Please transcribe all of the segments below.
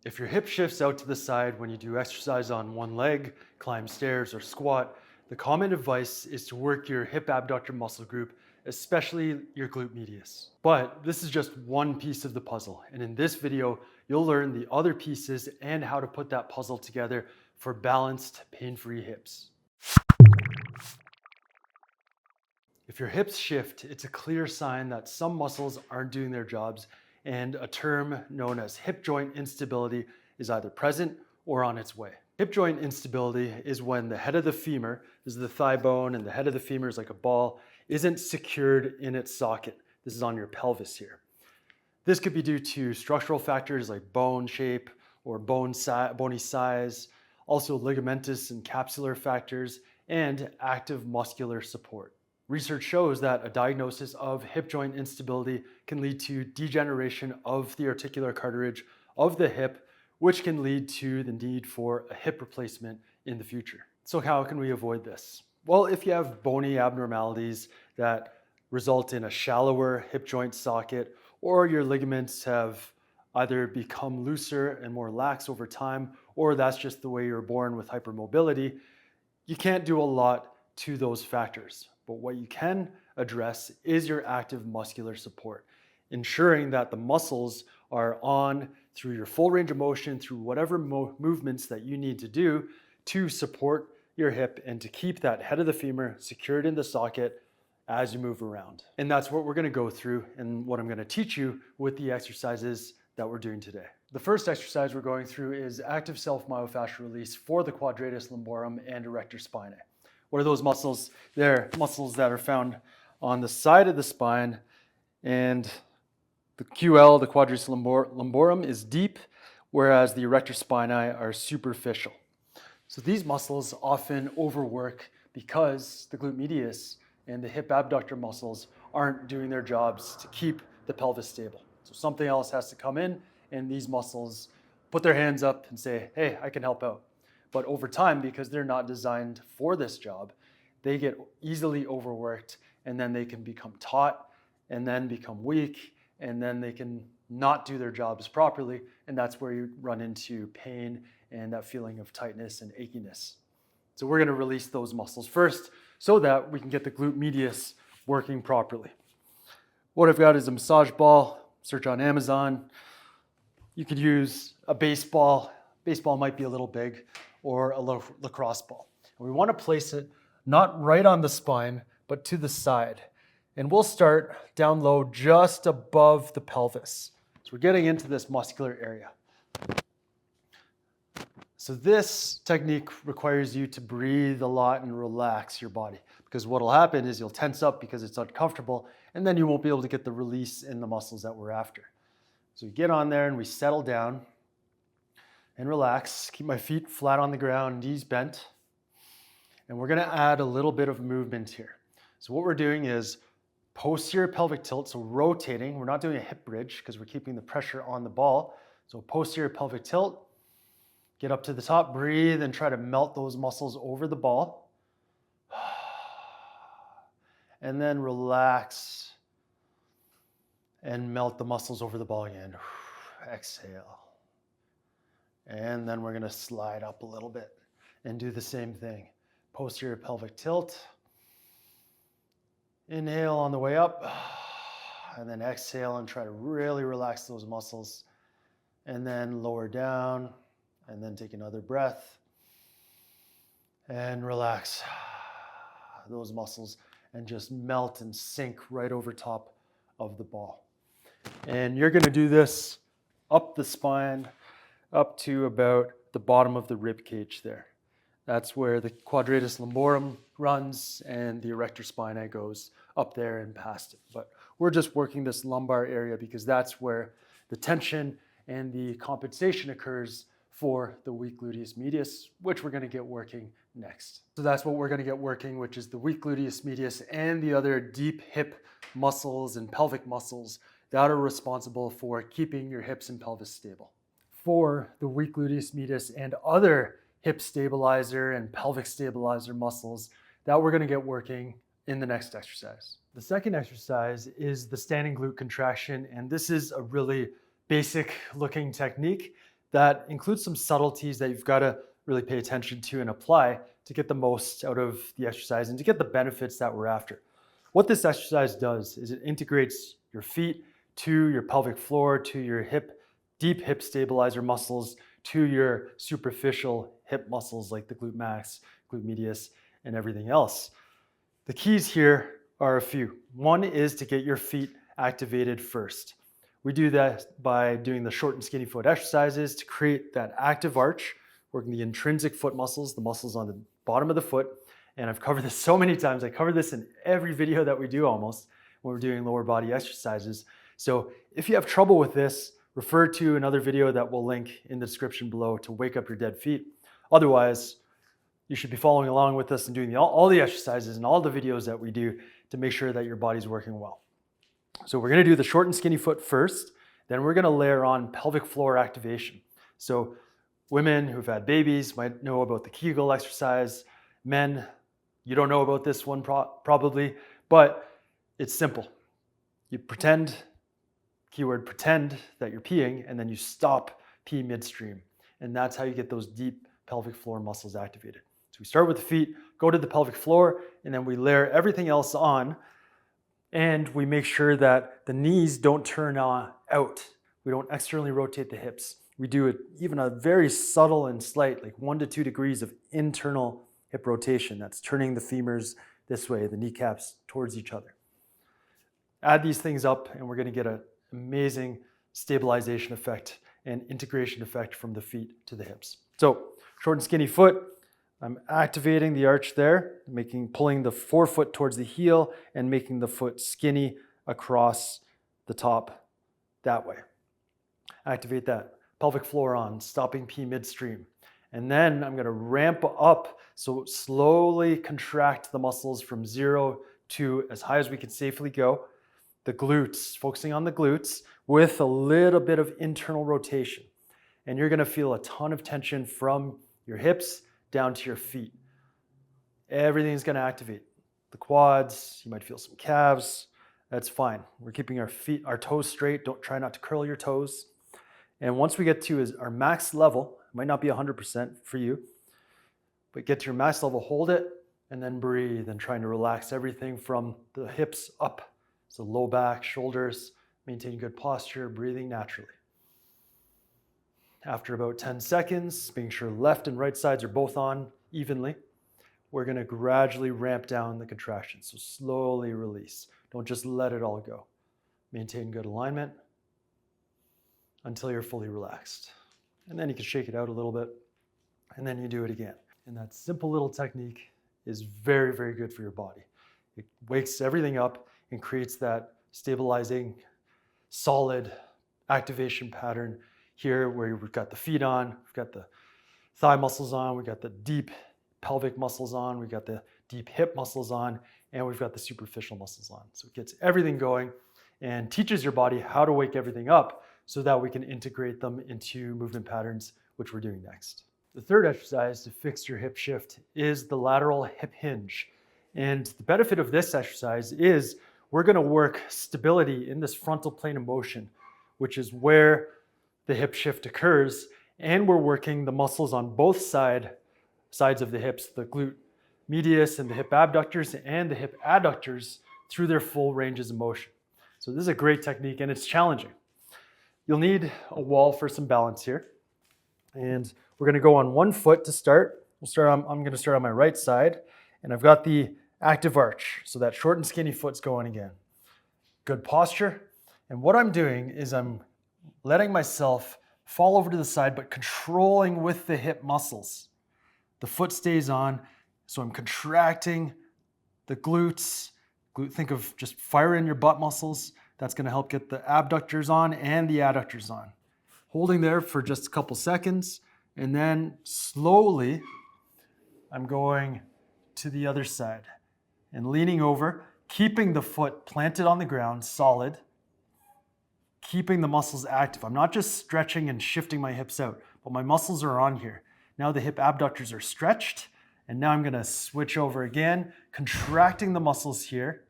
If your hip shifts out to the side when you do exercise on one leg, climb stairs, or squat, the common advice is to work your hip abductor muscle group, especially your glute medius. But this is just one piece of the puzzle, and in this video, you'll learn the other pieces and how to put that puzzle together for balanced, pain-free hips. If your hips shift, it's a clear sign that some muscles aren't doing their jobs, and a term known as hip joint instability is either present or on its way. Hip joint instability is when the head of the femur, this is the thigh bone, and the head of the femur is like a ball, isn't secured in its socket. This is on your pelvis here. This could be due to structural factors like bone shape or bony size, also ligamentous and capsular factors, and active muscular support. Research shows that a diagnosis of hip joint instability can lead to degeneration of the articular cartilage of the hip, which can lead to the need for a hip replacement in the future. So how can we avoid this? Well, if you have bony abnormalities that result in a shallower hip joint socket, or your ligaments have either become looser and more lax over time, or that's just the way you're born with hypermobility, you can't do a lot to those factors. But what you can address is your active muscular support, ensuring that the muscles are on through your full range of motion, through whatever movements that you need to do to support your hip and to keep that head of the femur secured in the socket as you move around. And that's what we're going to go through and what I'm going to teach you with the exercises that we're doing today. The first exercise we're going through is active self-myofascial release for the quadratus lumborum and erector spinae. What are those muscles? They're muscles that are found on the side of the spine, and the QL, the quadratus lumborum, is deep, whereas the erector spinae are superficial. So these muscles often overwork because the glute medius and the hip abductor muscles aren't doing their jobs to keep the pelvis stable. So something else has to come in, and these muscles put their hands up and say, hey, I can help out. But over time, because they're not designed for this job, they get easily overworked, and then they can become taut, and then become weak, and then they can not do their jobs properly, and that's where you run into pain and that feeling of tightness and achiness. So we're going to release those muscles first so that we can get the glute medius working properly. What I've got is a massage ball. Search on Amazon. You could use a baseball. Baseball might be a little big, or a lacrosse ball. And we want to place it not right on the spine, but to the side. And we'll start down low just above the pelvis. So we're getting into this muscular area. So this technique requires you to breathe a lot and relax your body, because what will happen is you'll tense up because it's uncomfortable, and then you won't be able to get the release in the muscles that we're after. So we get on there and we settle down and relax. Keep my feet flat on the ground, knees bent. And we're going to add a little bit of movement here. So what we're doing is posterior pelvic tilt, so rotating. We're not doing a hip bridge because we're keeping the pressure on the ball. So posterior pelvic tilt, get up to the top, breathe, and try to melt those muscles over the ball. And then relax and melt the muscles over the ball again. Exhale. And then we're going to slide up a little bit and do the same thing. Posterior pelvic tilt. Inhale on the way up, and then exhale and try to really relax those muscles. And then lower down, and then take another breath and relax those muscles and just melt and sink right over top of the ball. And you're going to do this up the spine, up to about the bottom of the rib cage there. That's where the quadratus lumborum runs and the erector spinae goes up there and past it. But we're just working this lumbar area because that's where the tension and the compensation occurs for the weak gluteus medius, which we're going to get working next. So that's what we're going to get working, which is the weak gluteus medius and the other deep hip muscles and pelvic muscles that are responsible for keeping your hips and pelvis stable. For the weak gluteus medius and other hip stabilizer and pelvic stabilizer muscles that we're going to get working in the next exercise. The second exercise is the standing glute contraction, and this is a really basic looking technique that includes some subtleties that you've got to really pay attention to and apply to get the most out of the exercise and to get the benefits that we're after. What this exercise does is it integrates your feet to your pelvic floor, to your deep hip stabilizer muscles, to your superficial hip muscles like the glute max, glute medius, and everything else. The keys here are a few. One is to get your feet activated first. We do that by doing the short and skinny foot exercises to create that active arch, working the intrinsic foot muscles, the muscles on the bottom of the foot. And I've covered this so many times. I cover this in every video that we do almost when we're doing lower body exercises. So if you have trouble with this, refer to another video that we'll link in the description below to wake up your dead feet. Otherwise, you should be following along with us and doing all the exercises and all the videos that we do to make sure that your body's working well. So we're going to do the short and skinny foot first, then we're going to layer on pelvic floor activation. So women who've had babies might know about the Kegel exercise. Men, you don't know about this one probably, but it's simple. You pretend, keyword pretend, that you're peeing, and then you stop pee midstream. And that's how you get those deep pelvic floor muscles activated. So we start with the feet, go to the pelvic floor, and then we layer everything else on. And we make sure that the knees don't turn out. We don't externally rotate the hips. We do it even a very subtle and slight, like 1 to 2 degrees of internal hip rotation. That's turning the femurs this way, the kneecaps towards each other. Add these things up and we're going to get an amazing stabilization effect and integration effect from the feet to the hips. So short and skinny foot. I'm activating the arch there, pulling the forefoot towards the heel and making the foot skinny across the top that way. Activate that pelvic floor on, stopping pee midstream. And then I'm going to ramp up, so slowly contract the muscles from 0 to as high as we can safely go. The glutes, focusing on the glutes with a little bit of internal rotation. And you're going to feel a ton of tension from your hips down to your feet. Everything's going to activate. The quads, you might feel some calves. That's fine. We're keeping our toes straight. Try not to curl your toes. And once we get to our max level, it might not be 100% for you, but get to your max level, hold it, and then breathe and trying to relax everything from the hips up. So low back, shoulders, maintain good posture, breathing naturally. After about 10 seconds, making sure left and right sides are both on evenly, we're going to gradually ramp down the contraction. So slowly release. Don't just let it all go. Maintain good alignment until you're fully relaxed. And then you can shake it out a little bit, and then you do it again. And that simple little technique is very, very good for your body. It wakes everything up and creates that stabilizing, solid activation pattern here where we've got the feet on, we've got the thigh muscles on, we've got the deep pelvic muscles on, we've got the deep hip muscles on, and we've got the superficial muscles on. So it gets everything going and teaches your body how to wake everything up so that we can integrate them into movement patterns, which we're doing next. The third exercise to fix your hip shift is the lateral hip hinge. And the benefit of this exercise is we're going to work stability in this frontal plane of motion, which is where the hip shift occurs, and we're working the muscles on both sides of the hips, the glute medius and the hip abductors and the hip adductors through their full ranges of motion. So this is a great technique and it's challenging. You'll need a wall for some balance here. And we're going to go on one foot to start. I'm going to start on my right side, and I've got the active arch. So that short and skinny foot's going again. Good posture. And what I'm doing is I'm letting myself fall over to the side, but controlling with the hip muscles. The foot stays on, so I'm contracting the glutes. Think of just fire in your butt muscles. That's going to help get the abductors on and the adductors on. Holding there for just a couple seconds, and then slowly I'm going to the other side and leaning over, keeping the foot planted on the ground, solid, keeping the muscles active. I'm not just stretching and shifting my hips out, but my muscles are on here. Now the hip abductors are stretched, and now I'm going to switch over again, contracting the muscles here.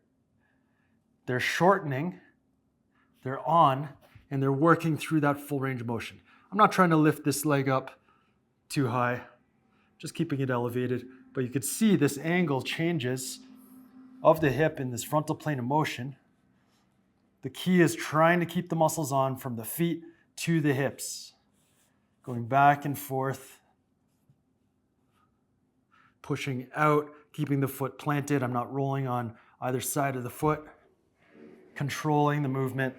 They're shortening, they're on, and they're working through that full range of motion. I'm not trying to lift this leg up too high, just keeping it elevated. But you can see this angle changes of the hip in this frontal plane of motion. The key is trying to keep the muscles on from the feet to the hips, going back and forth, pushing out, keeping the foot planted. I'm not rolling on either side of the foot, controlling the movement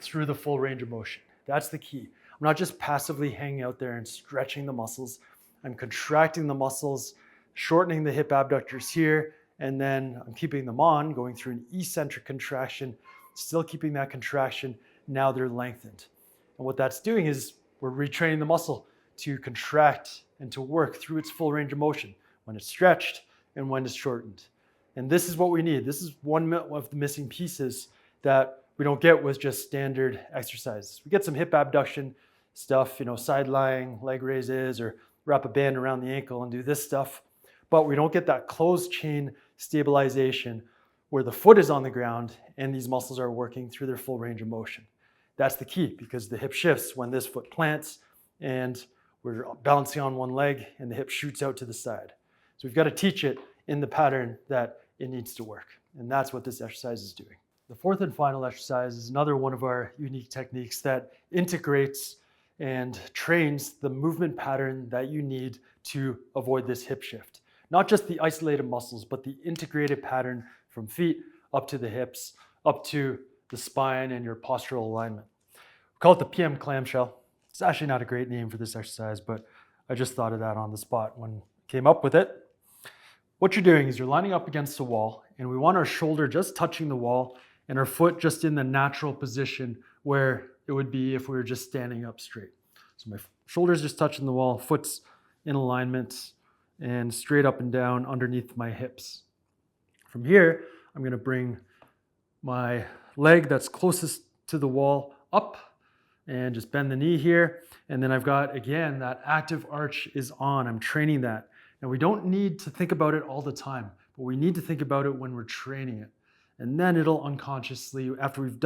through the full range of motion. That's the key. I'm not just passively hanging out there and stretching the muscles. I'm contracting the muscles, shortening the hip abductors here, and then I'm keeping them on, going through an eccentric contraction, still keeping that contraction. Now they're lengthened. And what that's doing is we're retraining the muscle to contract and to work through its full range of motion when it's stretched and when it's shortened. And this is what we need. This is one of the missing pieces that we don't get with just standard exercises. We get some hip abduction stuff, side lying, leg raises, or wrap a band around the ankle and do this stuff. But we don't get that closed chain stabilization where the foot is on the ground and these muscles are working through their full range of motion. That's the key, because the hip shifts when this foot plants and we're balancing on one leg and the hip shoots out to the side. So we've got to teach it in the pattern that it needs to work. And that's what this exercise is doing. The fourth and final exercise is another one of our unique techniques that integrates and trains the movement pattern that you need to avoid this hip shift. Not just the isolated muscles, but the integrated pattern from feet up to the hips, up to the spine and your postural alignment. We call it the PM clamshell. It's actually not a great name for this exercise, but I just thought of that on the spot when I came up with it. What you're doing is you're lining up against the wall, and we want our shoulder just touching the wall and our foot just in the natural position where it would be if we were just standing up straight. So my shoulder's just touching the wall, foot's in alignment and straight up and down underneath my hips. From here, I'm going to bring my leg that's closest to the wall up and just bend the knee here. And then I've got, again, that active arch is on. I'm training that. And we don't need to think about it all the time, but we need to think about it when we're training it. And then it'll unconsciously, after we've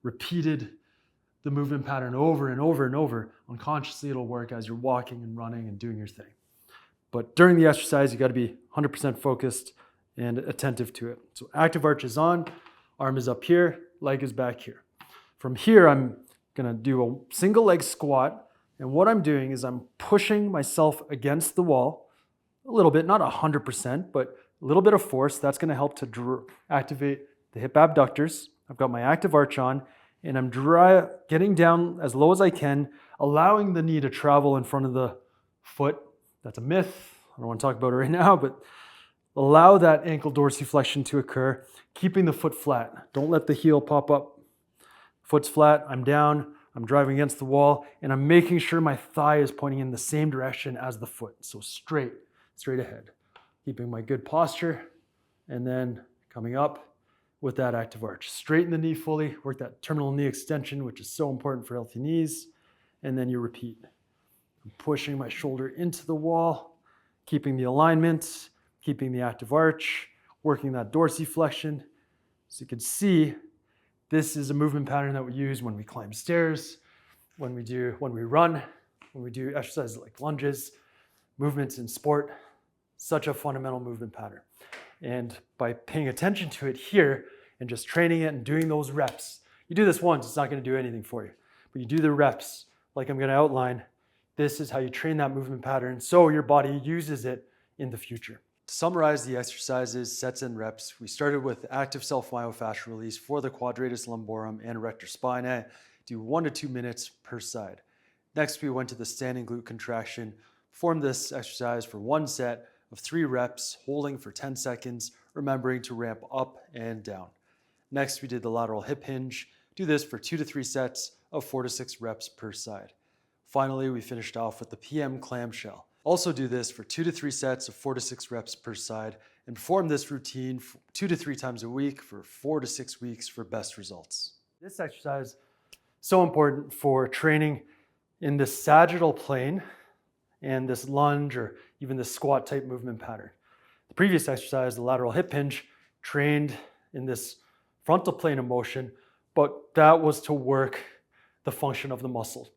repeated the movement pattern over and over and over, unconsciously it'll work as you're walking and running and doing your thing. But during the exercise, you got to be 100% focused and attentive to it. So active arch is on, arm is up here, leg is back here. From here, I'm going to do a single leg squat. And what I'm doing is I'm pushing myself against the wall a little bit, not 100%, but a little bit of force. That's going to help to activate the hip abductors. I've got my active arch on, and I'm getting down as low as I can, allowing the knee to travel in front of the foot. That's a myth. I don't want to talk about it right now, but allow that ankle dorsiflexion to occur, keeping the foot flat. Don't let the heel pop up. Foot's flat, I'm down, I'm driving against the wall, and I'm making sure my thigh is pointing in the same direction as the foot. So straight ahead. Keeping my good posture, and then coming up with that active arch. Straighten the knee fully, work that terminal knee extension, which is so important for healthy knees, and then you repeat. I'm pushing my shoulder into the wall, keeping the alignment, keeping the active arch, working that dorsiflexion. So you can see this is a movement pattern that we use when we climb stairs, when we run, when we do exercises like lunges, movements in sport. Such a fundamental movement pattern. And by paying attention to it here and just training it and doing those reps, you do this once, it's not going to do anything for you. But you do the reps like I'm going to outline. This is how you train that movement pattern so your body uses it in the future. To summarize the exercises, sets, and reps, we started with active self-myofascial release for the quadratus lumborum and erector spinae. Do 1 to 2 minutes per side. Next, we went to the standing glute contraction. Perform this exercise for 1 set of 3 reps, holding for 10 seconds, remembering to ramp up and down. Next, we did the lateral hip hinge. Do this for 2 to 3 sets of 4 to 6 reps per side. Finally, we finished off with the PM clamshell. Also do this for 2 to 3 sets of 4 to 6 reps per side, and perform this routine 2 to 3 times a week for 4 to 6 weeks for best results. This exercise is so important for training in the sagittal plane and this lunge or even this squat type movement pattern. The previous exercise, the lateral hip hinge, trained in this frontal plane of motion, but that was to work the function of the muscle.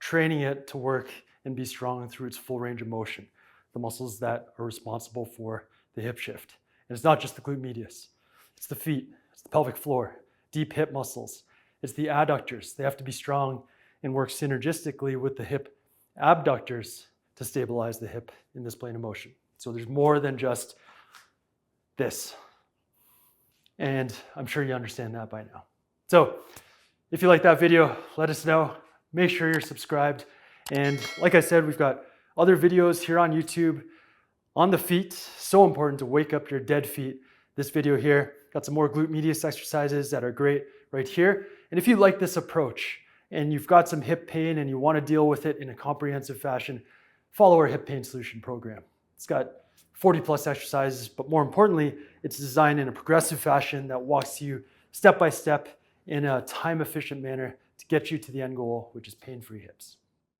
training it to work and be strong through its full range of motion, the muscles that are responsible for the hip shift. And it's not just the glute medius, it's the feet, it's the pelvic floor, deep hip muscles, it's the adductors. They have to be strong and work synergistically with the hip abductors to stabilize the hip in this plane of motion. So there's more than just this. And I'm sure you understand that by now. So if you like that video, let us know. Make sure you're subscribed. And like I said, we've got other videos here on YouTube on the feet. So important to wake up your dead feet. This video here, got some more glute medius exercises that are great right here. And if you like this approach and you've got some hip pain and you want to deal with it in a comprehensive fashion, follow our hip pain solution program. It's got 40 plus exercises, but more importantly, it's designed in a progressive fashion that walks you step by step in a time efficient manner to get you to the end goal, which is pain-free hips.